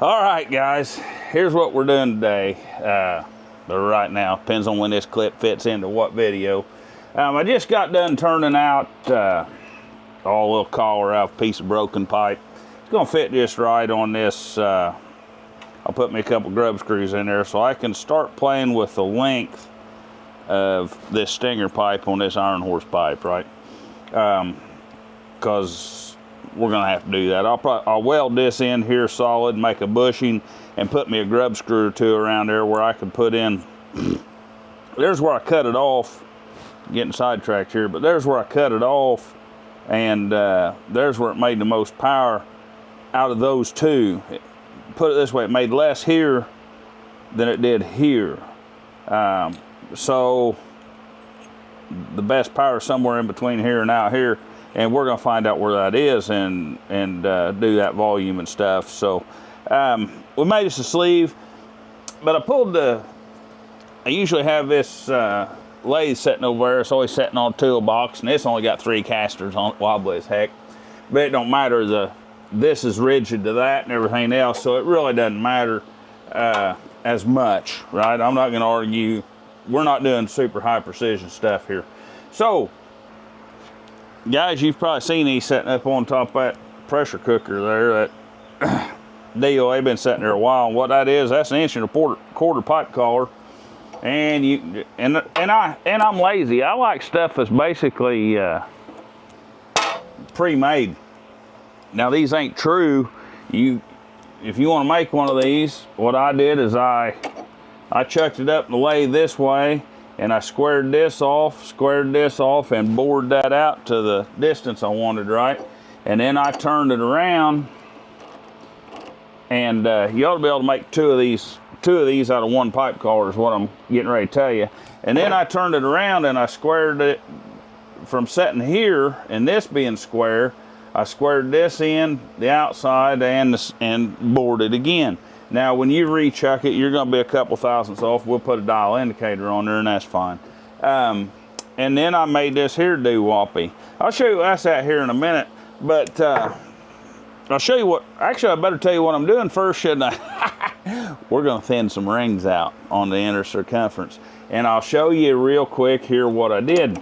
All right, guys, here's what we're doing today. Or right now, depends on when this clip fits into what video. I just got done turning out a little collar out of a piece of broken pipe. It's gonna fit just right on this. I'll put me a couple grub screws in there so I can start playing with the length of this stinger pipe on this iron horse pipe, right? Because we're gonna have to do that. I'll weld this in here solid, make a bushing, and put me a grub screw or two around there where I can put in. There's where I cut it off. Getting sidetracked here, but there's where I cut it off, and there's where it made the most power out of those two. Put it this way, it made less here than it did here. So the best power is somewhere in between here and out here, and we're gonna find out where that is and do that volume and stuff. So we made us a sleeve, but I usually have this lathe sitting over there. It's always sitting on a toolbox, and it's only got 3 casters on it, wobbly as heck. But it don't matter, this is rigid to that and everything else, so it really doesn't matter as much, right? I'm not gonna argue. We're not doing super high precision stuff here. So, guys, you've probably seen these sitting up on top of that pressure cooker there, that deal. They've been sitting there a while. And what that is, that's an 1.25" pipe collar. And I'm lazy. I like stuff that's basically pre-made. Now these ain't true. If you want to make one of these, what I did is I chucked it up in the lathe this way, and I squared this off, and bored that out to the distance I wanted, right? And then I turned it around, and you ought to be able to make two of these out of one pipe collar is what I'm getting ready to tell you. And then I turned it around and I squared it from sitting here and this being square. I squared this in the outside and bored it again. Now, when you rechuck it, you're going to be a couple thousandths off. We'll put a dial indicator on there, and that's fine. And then I made this here doo-woppy. I'll show you what that's at here in a minute, but I'll show you what. Actually, I better tell you what I'm doing first, shouldn't I? We're going to thin some rings out on the inner circumference, and I'll show you real quick here what I did.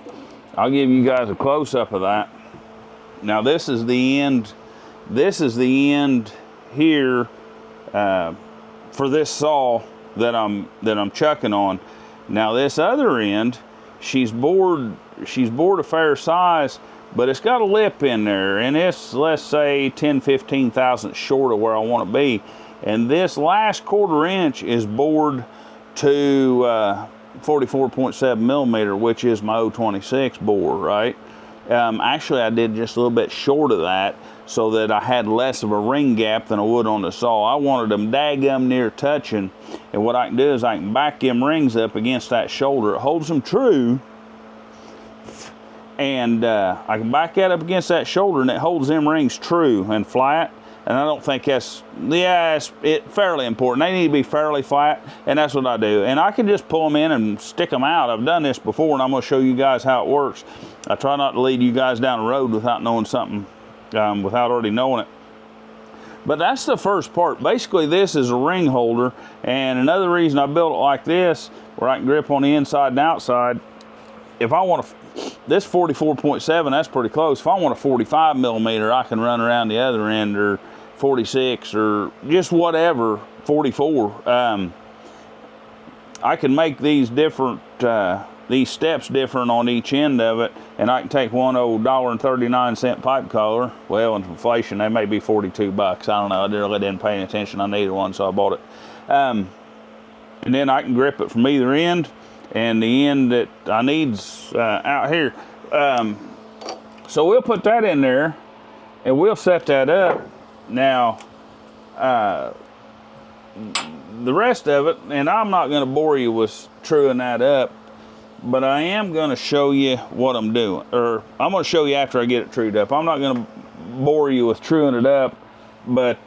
I'll give you guys a close-up of that. Now, this is the end. This is the end here. For this saw that I'm chucking on. Now this other end, she's bored a fair size, but it's got a lip in there, and it's, let's say, 10-15 thousandths short of where I want to be. And this last 1/4 inch is bored to 44.7 millimeter, which is my 026 bore, right? Actually, I did just a little bit short of that, so that I had less of a ring gap than I would on the saw. I wanted them daggum near touching, and what I can do is I can back them rings up against that shoulder. It holds them true, and I can back that up against that shoulder, and it holds them rings true and flat. And I don't think it's fairly important. They need to be fairly flat, and that's what I do. And I can just pull them in and stick them out. I've done this before, and I'm going to show you guys how it works. I try not to lead you guys down the road without knowing something, without already knowing it. But that's the first part. Basically, this is a ring holder, and another reason I built it like this, where I can grip on the inside and outside. If I want this 44.7, that's pretty close. If I want a 45 millimeter, I can run around the other end, or 46, or just whatever, 44. I can make these different, these steps different on each end of it, and I can take one old $1.39 pipe collar. Well, in inflation, they may be 42 bucks. I don't know. I really didn't pay any attention on either one, so I bought it. And then I can grip it from either end, and the end that I need's out here. So we'll put that in there, and we'll set that up. Now, the rest of it, and I'm not going to bore you with truing that up, but I am going to show you what I'm doing, or I'm going to show you after I get it trued up. I'm not going to bore you with truing it up, but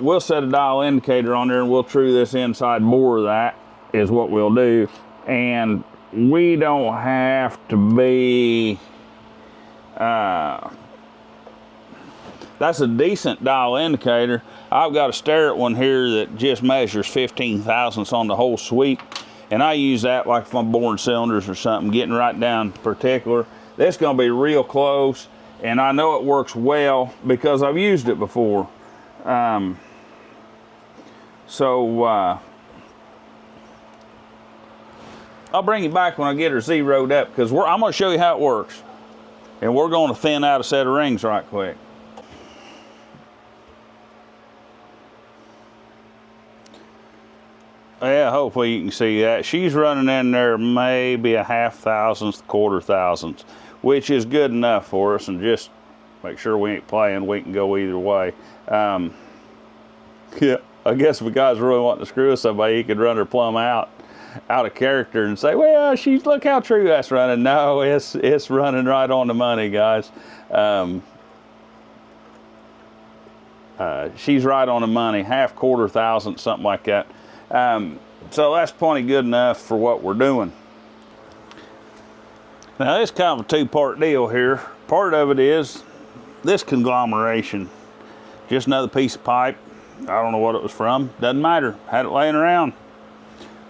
we'll set a dial indicator on there, and we'll true this inside bore. That is what we'll do, and we don't have to be that's a decent dial indicator. I've got a Starrett one here that just measures 15 thousandths on the whole sweep, and I use that like if I'm boring cylinders or something, getting right down particular. That's going to be real close, and I know it works well because I've used it before. I'll bring it back when I get her zeroed up, because I'm going to show you how it works, and we're going to thin out a set of rings right quick. Yeah, hopefully you can see that. She's running in there maybe a 1/2 thousandths, 1/4 thousandths, which is good enough for us, and just make sure we ain't playing. We can go either way. Yeah, I guess if a guy's really wanting to screw with somebody, he could run her plumb out of character and say, well, look how true that's running. No, it's running right on the money, guys. She's right on the money, 1/2, 1/4 thousandths, something like that. So that's plenty good enough for what we're doing. Now, it's kind of a two-part deal here. Part of it is this conglomeration, just another piece of pipe. I don't know what it was from, doesn't matter. Had it laying around,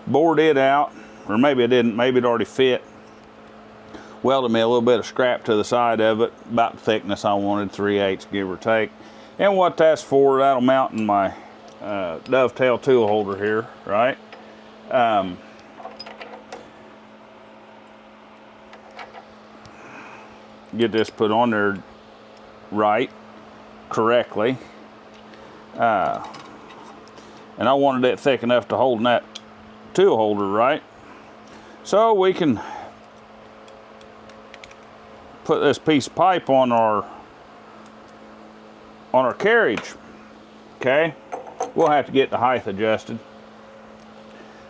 bored it out, or maybe it didn't, maybe it already fit. Welded me a little bit of scrap to the side of it, about the thickness I wanted, 3/8 give or take. And what that's for, that'll mount in my dovetail tool holder here, right? Get this put on there right, correctly. And I wanted it thick enough to hold in that tool holder, right? So we can put this piece of pipe on our carriage, okay? We'll have to get the height adjusted.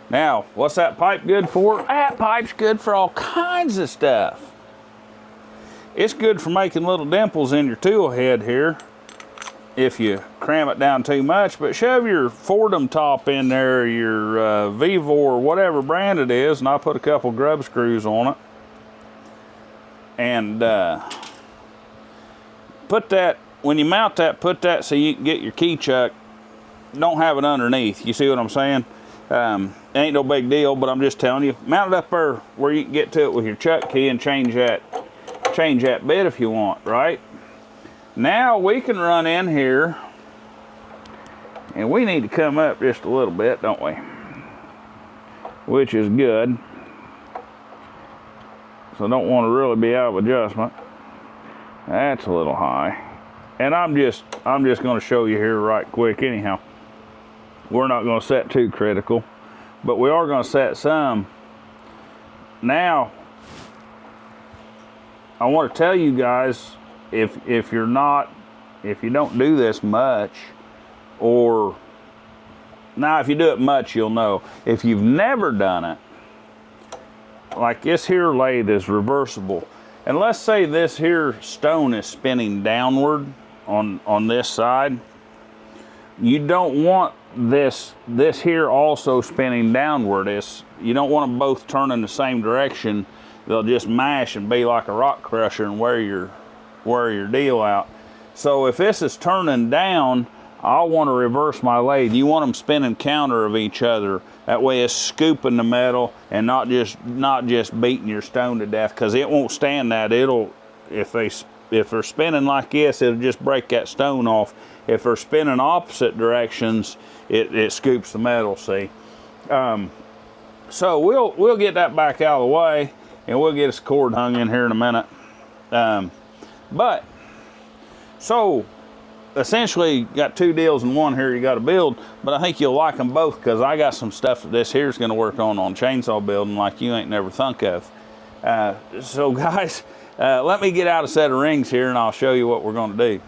Now, what's that pipe good for? That pipe's good for all kinds of stuff. It's good for making little dimples in your tool head here if you cram it down too much, but shove your Fordham top in there, your Vevor, whatever brand it is, and I'll put a couple grub screws on it. And put that, when you mount that, put that so you can get your key chuck. Don't have it underneath. You see what I'm saying? Ain't no big deal, but I'm just telling you, mount it up there where you can get to it with your chuck key and change that bit if you want, right? Now we can run in here, and we need to come up just a little bit, don't we? Which is good. So I don't want to really be out of adjustment. That's a little high. And I'm just going to show you here right quick anyhow. We're not going to set too critical, but we are going to set some. Now, I want to tell you guys, if you don't do this much, or now if you do it much, you'll know. If you've never done it, like this here lathe is reversible, and let's say this here stone is spinning downward on this side, you don't want this here also spinning downward. You don't want them both turning the same direction. They'll just mash and be like a rock crusher and wear your deal out. So if this is turning down, I'll want to reverse my lathe. You want them spinning counter of each other. That way it's scooping the metal and not just beating your stone to death, because it won't stand that. If they're spinning like this, it'll just break that stone off. If they're spinning opposite directions, it scoops the metal, see? So we'll get that back out of the way, and we'll get this cord hung in here in a minute. So essentially got two deals in one here you got to build, but I think you'll like them both, because I got some stuff that this here's going to work on chainsaw building like you ain't never thunk of. So guys, let me get out a set of rings here and I'll show you what we're going to do.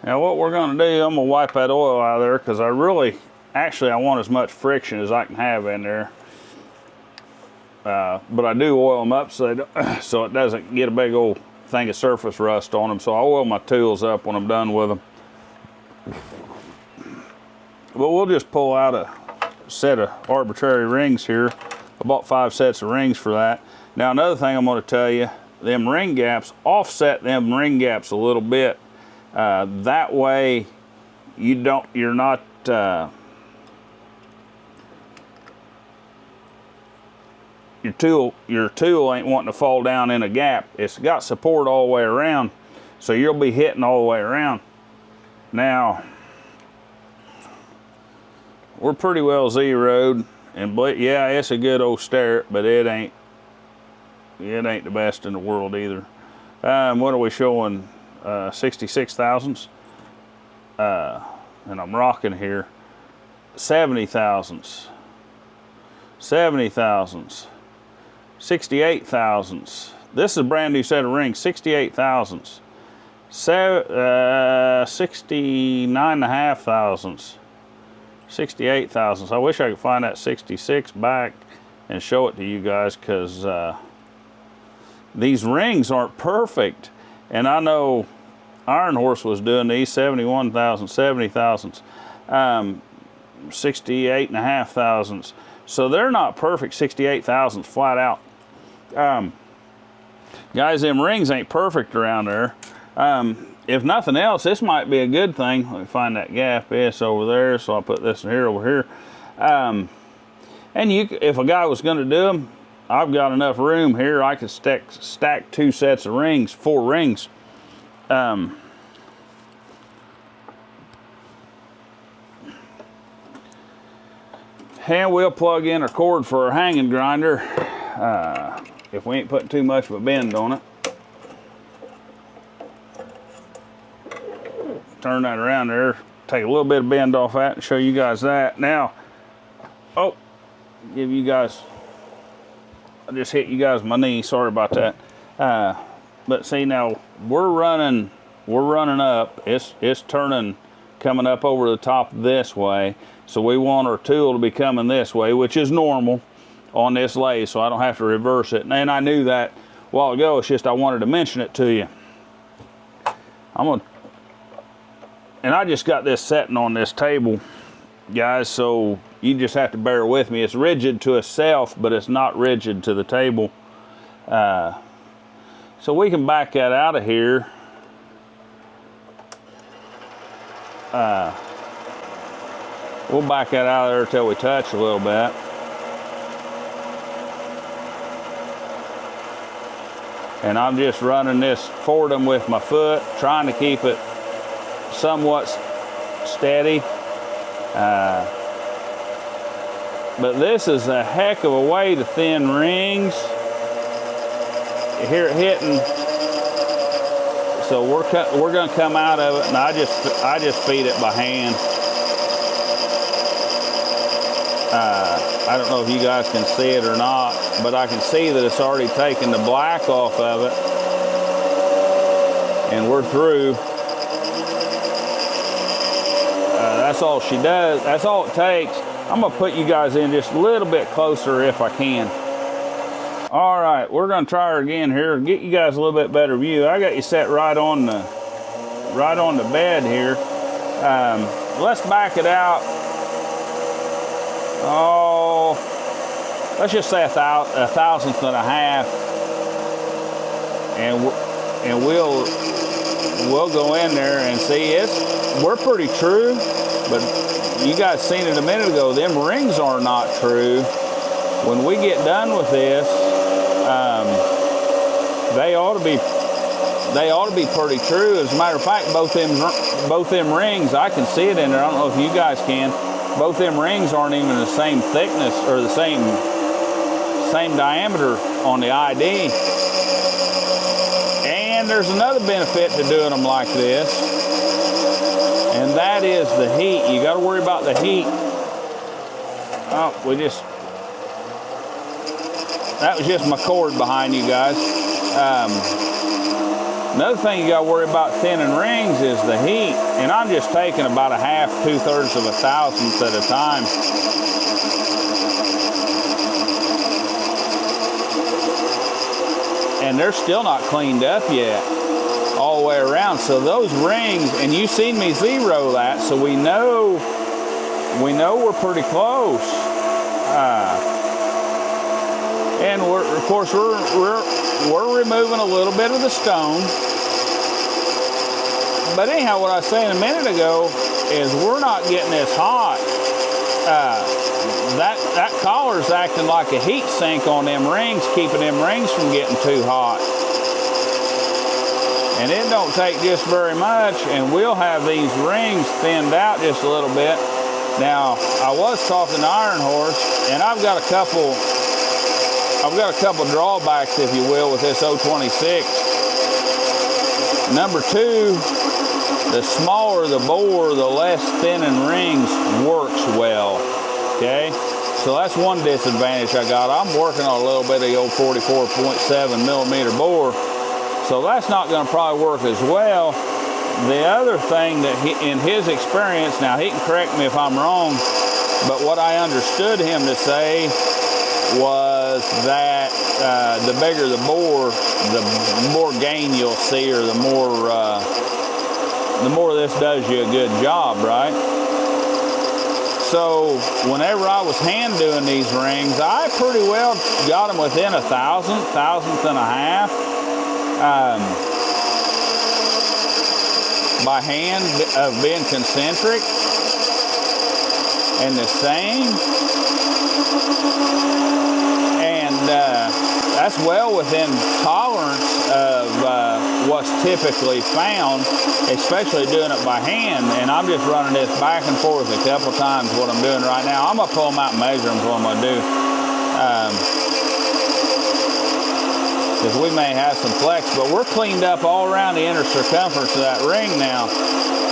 Now what we're going to do, I'm going to wipe that oil out of there, because I want as much friction as I can have in there. But I do oil them up so it doesn't get a big old thing of surface rust on them. So I oil my tools up when I'm done with them. But we'll just pull out a set of arbitrary rings here. I bought 5 sets of rings for that. Now another thing I'm going to tell you, them ring gaps, offset them ring gaps a little bit. That way you're not, your tool ain't wanting to fall down in a gap. It's got support all the way around, so you'll be hitting all the way around. Now, we're pretty well zeroed, and yeah, it's a good old start, but it ain't the best in the world either. What are we showing? 66 thousandths, and I'm rocking here. 70 thousandths, 70 thousandths, 68 thousandths. This is a brand new set of rings. 68 thousandths, 69.5 thousandths, 68 thousandths. I wish I could find that 66 back and show it to you guys, because these rings aren't perfect. And I know Iron Horse was doing these 71 thousandths, 70 thousandths, 68.5 thousandths. So they're not perfect 68 thousandths flat out. Guys, them rings ain't perfect around there. If nothing else, this might be a good thing. Let me find that gap. It's over there, so I'll put this in here over here. And if a guy was going to do them, I've got enough room here. I could stack 2 sets of rings, 4 rings. And we'll plug in a cord for our hanging grinder, if we ain't putting too much of a bend on it. Turn that around there, take a little bit of bend off that, and show you guys that. Now, oh, give you guys, I just hit you guys with my knee, sorry about that. But see, now we're running up, it's turning, coming up over the top this way. So we want our tool to be coming this way, which is normal on this lathe, so I don't have to reverse it. And I knew that a while ago, it's just I wanted to mention it to you. And I just got this setting on this table, guys, so you just have to bear with me. It's rigid to itself, but it's not rigid to the table. So we can back that out of here. We'll back that out of there till we touch a little bit. And I'm just running this forward with my foot, trying to keep it somewhat steady. But this is a heck of a way to thin rings. You hear it hitting. So we're going to come out of it, and I just feed it by hand. I don't know if you guys can see it or not, but I can see that it's already taken the black off of it, and we're through. That's all she does. That's all it takes. I'm gonna put you guys in just a little bit closer if I can. All right, we're gonna try her again here, get you guys a little bit better view. I got you set right on the bed here. Let's back it out. Oh, let's just say a thousandth and a half, and we'll go in there and see. We're pretty true, but you guys seen it a minute ago. Them rings are not true. When we get done with this, they ought to be pretty true. As a matter of fact, both them rings, I can see it in there. I don't know if you guys can. Both them rings aren't even the same thickness or the same diameter on the ID. And there's another benefit to doing them like this, and that is the heat. You got to worry about the heat. Oh, that was just my cord behind you guys. Another thing you got to worry about thinning rings is the heat, and I'm just taking about a half, 2/3 of a thousandth at a time. And they're still not cleaned up yet all the way around. So those rings, and you've seen me zero that, so we know we're pretty close. And of course we're removing a little bit of the stone. But anyhow, what I was saying a minute ago, is we're not getting this hot. That collar's acting like a heat sink on them rings, keeping them rings from getting too hot. And it don't take just very much, and we'll have these rings thinned out just a little bit. Now, I was talking to Iron Horse, and I've got a couple drawbacks, if you will, with this 026. Number two, the smaller the bore, the less thinning rings works well, okay? So that's one disadvantage I got. I'm working on a little bit of the old 44.7 millimeter bore, so that's not gonna probably work as well. The other thing that in his experience, now he can correct me if I'm wrong, but what I understood him to say was that the bigger the bore, the more gain you'll see, or the more this does you a good job, right? So whenever I was hand doing these rings, I pretty well got them within a thousandth and a half. By hand of being concentric and the same, and that's well within tolerance of what's typically found, especially doing it by hand. And I'm just running this back and forth a couple times. What I'm doing right now, I'm gonna pull them out and measure them. What I'm gonna do, because we may have some flex, but we're cleaned up all around the inner circumference of that ring now.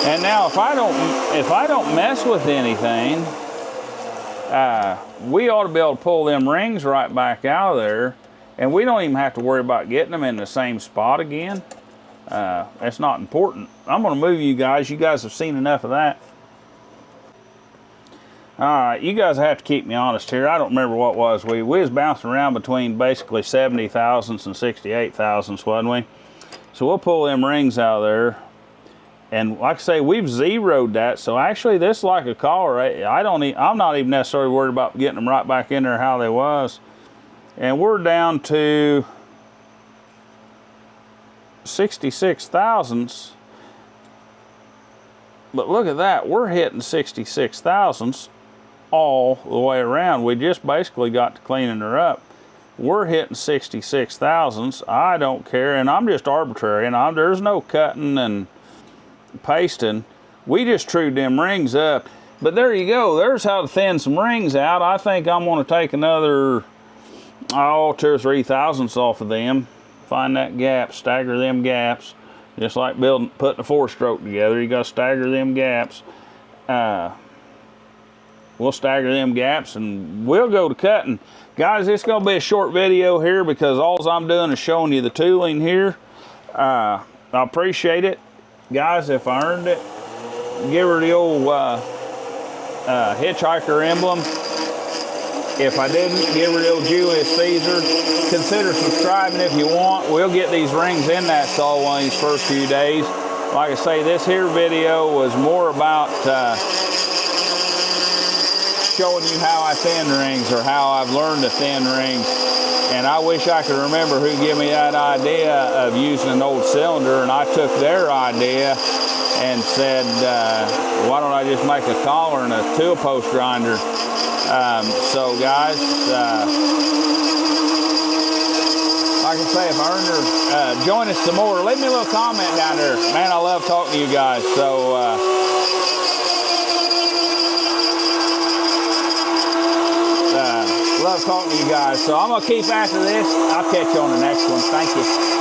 And now if I don't mess with anything, we ought to be able to pull them rings right back out of there, and we don't even have to worry about getting them in the same spot again. That's not important. I'm gonna move you guys. You guys have seen enough of that. All right, you guys have to keep me honest here. I don't remember what was. We was bouncing around between basically 70 thousandths and 68 thousandths, wasn't we? So we'll pull them rings out of there. And like I say, we've zeroed that. So actually this is like a collar. I'm not even necessarily worried about getting them right back in there how they was. And we're down to 66 thousandths. But look at that, we're hitting 66 thousandths all the way around. We just basically got to cleaning her up. We're hitting 66 thousandths. I don't care, and I'm just arbitrary, and there's no cutting and pasting. We just trued them rings up. But there you go. There's how to thin some rings out. I think I'm going to take another 2 or 3 thousandths off of them. Find that gap, stagger them gaps. Just like putting a 4-stroke together, you got to stagger them gaps. We'll stagger them gaps and we'll go to cutting. Guys, it's going to be a short video here because all I'm doing is showing you the tooling here. I appreciate it. Guys, if I earned it, give her the old hitchhiker emblem. If I didn't, give her the old Julius Caesar. Consider subscribing if you want. We'll get these rings in that stall one of these first few days. Like I say, this here video was more about showing you how I thin rings, or how I've learned to thin rings. And I wish I could remember who gave me that idea of using an old cylinder, and I took their idea and said, why don't I just make a collar and a tool post grinder? So guys, like I say, if I earned her, join us some more. Leave me a little comment down there. Man, I love talking to you guys. So, love talking to you guys. So I'm going to keep after this. I'll catch you on the next one. Thank you.